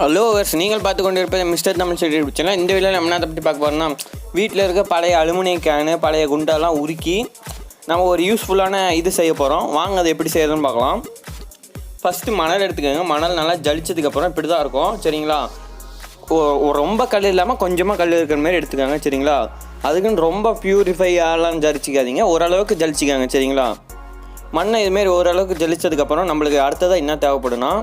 Hello verse, நீங்கள் பார்த்து கொண்டு இருப்பது மிஸ்டர் தமிழ் செடி சேனல். இந்த வீடியோவில் நம்ம என்ன பற்றி பார்க்க போகிறோம்னா, வீட்டில் இருக்க பழைய அலுமினியம் கேனு, பழைய குண்டெல்லாம் உருக்கி நம்ம ஒரு யூஸ்ஃபுல்லான இது செய்ய போகிறோம். வாங்க அதை எப்படி செய்யறதுன்னு பார்க்கலாம். ஃபஸ்ட்டு மணல் எடுத்துக்கோங்க. மணல் நல்லா ஜலிச்சதுக்கப்புறம் இப்படி தான் இருக்கும், சரிங்களா? ரொம்ப கல் இல்லாமல் கொஞ்சமாக கல் இருக்கிற மாதிரி எடுத்துக்கோங்க, சரிங்களா? அதுக்குன்னு ரொம்ப பியூரிஃபை ஆகலாம் ஜலிச்சிக்காதீங்க, ஓரளவுக்கு ஜலிச்சிக்காங்க, சரிங்களா? மண்ணை இதுமாரி ஓரளவுக்கு ஜலிச்சதுக்கப்புறம் நம்மளுக்கு அடுத்ததாக என்ன தேவைப்படும்னா,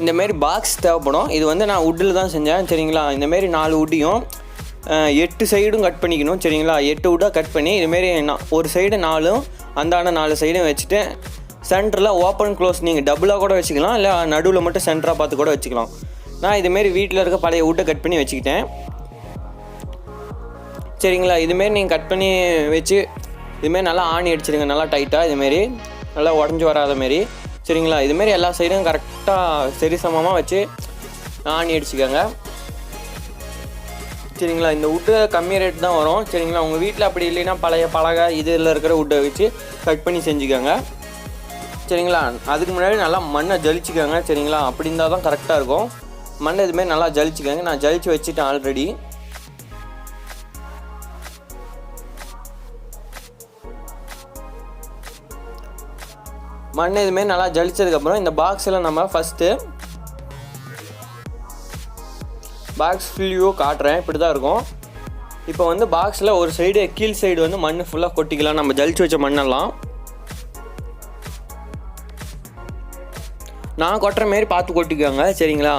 இந்தமாரி பாக்ஸ் தேவைப்படும். இது வந்து நான் வுட்டில் தான் செஞ்சேன், சரிங்களா? இந்தமாரி 4 வுட்டையும் 8 சைடும் கட் பண்ணிக்கணும், சரிங்களா? 8 வுட்டாக கட் பண்ணி இதுமாரி ஒரு சைடு 4 அந்தாண்ட 4 சைடும் வச்சுட்டு சென்டரில் ஓப்பன் க்ளோஸ் நீங்கள் டபுளாக கூட வச்சுக்கலாம், இல்லை நடுவில் மட்டும் சென்டராக பார்த்து கூட வச்சுக்கலாம். நான் இதுமாரி வீட்டில் இருக்க பழைய வுட்டை கட் பண்ணி வச்சுக்கிட்டேன், சரிங்களா? இதுமாரி நீங்கள் கட் பண்ணி வச்சு இதுமாரி நல்லா ஆணி அடிச்சிடுங்க, நல்லா டைட்டாக, இதுமாரி நல்லா உடஞ்சி வராத மாரி, சரிங்களா? இதுமாரி எல்லா சைடும் கரெக்டாக சரி சமமாக வச்சு ஆணி அடிச்சுக்கோங்க, சரிங்களா? இந்த வுட்டு கம்மி ரேட் தான் வரும், சரிங்களா? உங்கள் வீட்டில் அப்படி இல்லைன்னா பழைய பலகை இதில் இருக்கிற வுட்டை வச்சு கட் பண்ணி செஞ்சுக்கோங்க, சரிங்களா? அதுக்கு முன்னாடி நல்லா மண்ணை ஜலிச்சுக்கோங்க, சரிங்களா? அப்படி இருந்தால் தான் கரெக்டாக இருக்கும். மண்ணை இதுமாரி நல்லா ஜலிச்சுக்கோங்க. நான் ஜலிச்சு வச்சுட்டேன் ஆல்ரெடி. மண்ணை இதுமாரி நல்லா ஜலிச்சதுக்கப்புறம் இந்த பாக்ஸில் நம்ம ஃபஸ்ட்டு பாக்ஸ் ஃபுல்லியோ காட்டுறேன், இப்படி தான் இருக்கும். இப்போ வந்து பாக்ஸில் ஒரு சைடு கீழ் சைடு வந்து மண் ஃபுல்லாக கொட்டிக்கலாம், நம்ம ஜலிச்சு வச்ச மண்ணெல்லாம். நான் கொட்டுற மாரி பார்த்து கொட்டிக்கோங்க, சரிங்களா?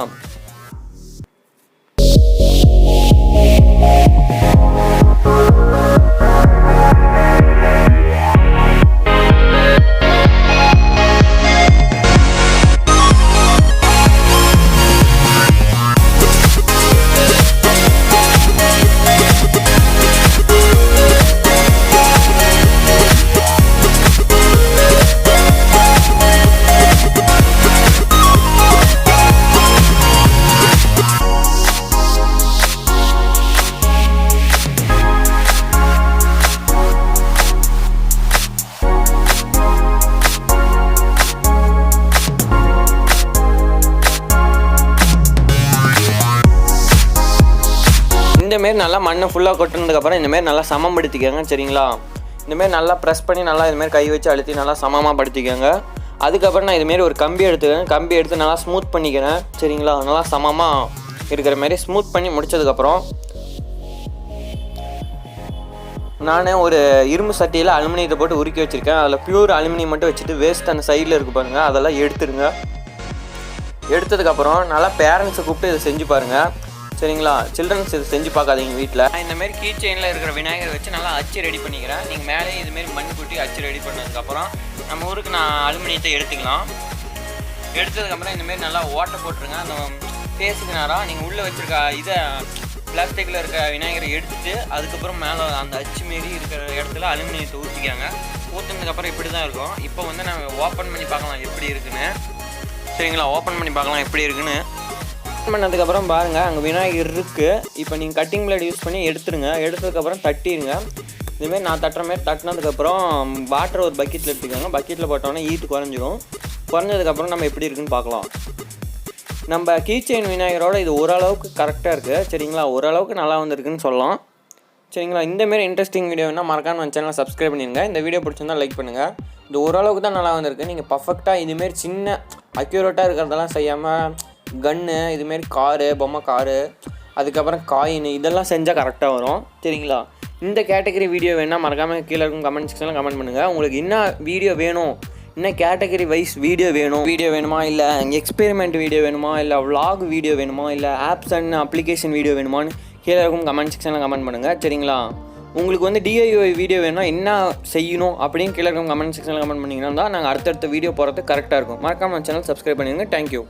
இந்தமாரி நல்லா மண்ணை ஃபுல்லாக கொட்டினதுக்கப்புறம் இந்தமாரி நல்லா சமப்படுத்திக்கோங்க, சரிங்களா? இந்தமாரி நல்லா ப்ரெஸ் பண்ணி நல்லா இதுமாரி கை வச்சு அழுத்தி நல்லா சமமாக படுத்திக்கோங்க. அதுக்கப்புறம் நான் இதுமாரி ஒரு கம்பி எடுத்துக்கிறேன். கம்பி எடுத்து நல்லா ஸ்மூத் பண்ணிக்கிறேன், சரிங்களா? நல்லா சமமாக இருக்கிற மாதிரி ஸ்மூத் பண்ணி முடித்ததுக்கப்புறம் நான் ஒரு இரும்பு சட்டியில் அலுமினியத்தை போட்டு உருக்கி வச்சுருக்கேன். அதில் பியூர் அலுமினியம் மட்டும் வச்சுட்டு வேஸ்ட் அந்த சைடில் இருக்குது பாருங்கள், அதெல்லாம் எடுத்துடுங்க. எடுத்ததுக்கப்புறம் நல்லா பேரண்ட்ஸை கூப்பிட்டு இதை செஞ்சு பாருங்கள், சரிங்களா? சில்ட்ரன்ஸ் இது செஞ்சு பார்க்காதீங்க வீட்டில். நான் இந்தமாரி கீ செயினில் இருக்கிற விநாயகர் வச்சு நல்லா அச்சு ரெடி பண்ணிக்கிறேன். நீங்கள் மேலே இதுமாரி மண் குட்டி அச்சு ரெடி பண்ணதுக்கப்புறம் நம்ம ஊருக்கு நான் அலுமினியத்தை எடுத்துக்கலாம். எடுத்ததுக்கப்புறம் இந்தமாரி நல்லா ஓட்டை போட்டுருங்க. அந்த ஃபேஸுக்கு நேரம் நீங்கள் உள்ளே வச்சுருக்க இதை பிளாஸ்டிக்கில் இருக்க விநாயகரை எடுத்துகிட்டு அதுக்கப்புறம் மேலே அந்த அச்சு மாரி இருக்கிற இடத்துல அலுமினியத்தை ஊற்றிக்காங்க. ஊற்றினதுக்கப்புறம் இப்படி தான் இருக்கும். இப்போ வந்து நம்ம ஓப்பன் பண்ணி பார்க்கலாம் எப்படி இருக்குன்னு, சரிங்களா? ஓப்பன் பண்ணி பார்க்கலாம் எப்படி இருக்குன்னு. பண்ணதுக்கப்புறம் பாருங்கள், அங்கே விநாயகர் இருக்குது. இப்போ நீங்கள் கட்டிங் பிளேட் யூஸ் பண்ணி எடுத்துருங்க. எடுத்ததுக்கப்புறம் தட்டிடுங்க. இதுமாரி நான் தட்டுற மாதிரி தட்டினதுக்கப்புறம் வாட்டர் ஒரு பக்கெட்டில் எடுத்துக்கோங்க. பக்கெட்டில் போட்டோன்னா ஈட்டு குறைஞ்சிரும். குறைஞ்சதுக்கப்புறம் நம்ம எப்படி இருக்குன்னு பார்க்கலாம். நம்ம கீ செயின் விநாயகரோட இது ஓரளவுக்கு கரெக்டாக இருக்குது, சரிங்களா? ஓரளவுக்கு நல்லா வந்துருக்குன்னு சொல்லலாம், சரிங்களா? இந்தமாரி இன்ட்ரெஸ்டிங் வீடியோனா மறக்காம நம்ம சேனலை சப்ஸ்கிரைப் பண்ணிடுங்க. இந்த வீடியோ பிடிச்சிருந்தால் லைக் பண்ணுங்கள். இது ஓரளவுக்கு தான் நல்லா வந்திருக்கு. நீங்கள் பர்ஃபெக்டாக இதுமாரி சின்ன அக்யூரேட்டாக இருக்கிறதெல்லாம் செய்யாமல் கன்னு இதுமாரி காரு, பொம்மை காரு, அதுக்கப்புறம் காயின் இதெல்லாம் செஞ்சால் கரெக்டாக வரும், சரிங்களா? இந்த கேட்டகரி வீடியோ வேணால் மறக்காமல் கீழே இருக்கும் கமெண்ட் செக்ஷனில் கமெண்ட் பண்ணுங்கள். உங்களுக்கு என்ன வீடியோ வேணும், என்ன கேட்டகரி வைஸ் வீடியோ வேணுமா, இல்லை எக்ஸ்பெரிமெண்ட் வீடியோ வேணுமா, இல்லை விலாக் வீடியோ வேணுமா, இல்லை ஆப்ஸ் அண்ட் அப்ளிகேஷன் வீடியோ வேணுமான்னு கீழே இருக்கும் கமெண்ட் செக்ஷனில் கமெண்ட் பண்ணுங்கள், சரிங்களா? உங்களுக்கு வந்து DIY வீடியோ வேணும்னா என்ன செய்யணும் அப்படின்னு கீழே இருக்கும் கமெண்ட் செக்ஷனில் கமெண்ட் பண்ணிங்கன்னா தான் நாங்கள் அடுத்தடுத்த வீடியோ போகிறதுக்கு கரெக்டாக இருக்கும். மறக்காமல் சேனல் சப்ஸ்கிரைப் பண்ணிடுங்க. தேங்க்யூ.